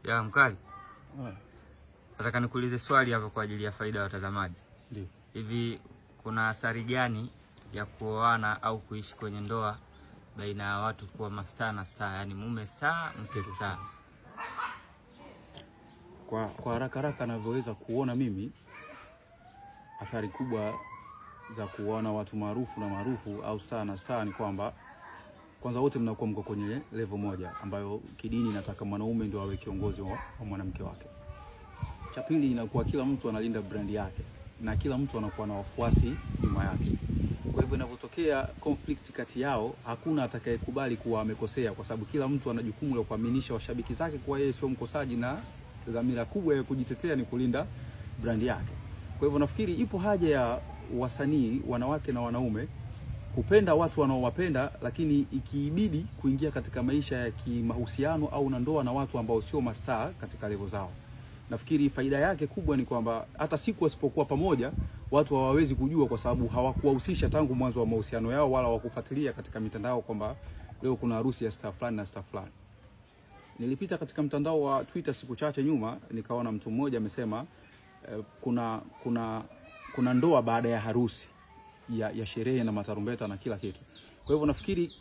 Ya mkali. Nataka nikuulize swali hapa kwa ajili ya faida ya watazamaji. Ndio. Hivi kuna athari gani ya kuoana au kuishi kwenye ndoa baina ya watu kuwa mastaa na staa, yani mume staa, mke staa? Kwa haraka ninavyoweza kuona mimi, athari kubwa za kuoana watu maarufu na maarufu au staa na staa ni kwamba kwanza wote mnakuwa mko kwenye level moja ambayo kidini nataka mwanaume ndio awe kiongozi wa mwanamke wake. Cha pili inakuwa kila mtu analinda brand yake na kila mtu anakuwa na wafuasi nyuma yake. Kwa hivyo inapotokea conflict kati yao, hakuna atakayekubali kuwa amekosea, kwa sababu kila mtu ana jukumu la kuaminisha washabiki zake kwa yeye sio mkosaji, na dhamira kubwa ya kujitetea ni kulinda brand yake. Kwa hivyo nafikiri ipo haja ya wasanii wanawake na wanaume kupenda watu wanaowapenda, lakini ikiibidi kuingia katika maisha ya kimahusiano au na ndoa na watu ambao sio mastaa katika level zao. Nafikiri faida yake kubwa ni kwamba hata siku wasipokuwa pamoja watu hawawezi kujua, kwa sababu hawakuwahusisha tangu mwanzo wa mahusiano yao, wala hawakufuatilia katika mitandao kwamba leo kuna harusi ya star fulani na star fulani. Nilipita katika mtandao wa Twitter siku chache nyuma, nikaona mtu mmoja amesema kuna ndoa baada ya harusi ya sherehe na matarumbeta na kila kitu. Kwa hivyo nafikiri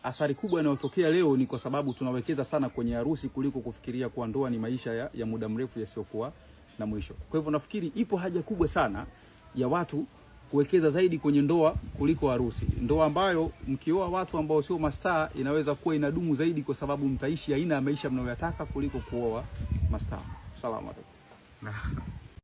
athari kubwa inayotokea leo ni kwa sababu tunawekeza sana kwenye harusi kuliko kufikiria kuwa ndoa ni maisha ya muda mrefu yasiyokuwa na mwisho. Kwa hivyo nafikiri ipo haja kubwa sana ya watu kuwekeza zaidi kwenye ndoa kuliko harusi. Ndoa ambayo mkioa watu ambao sio mastaa inaweza kuwa inadumu zaidi, kwa sababu mtaishi aina ya maisha mnayoyataka kuliko kuoa mastaa. Salamu alaykum.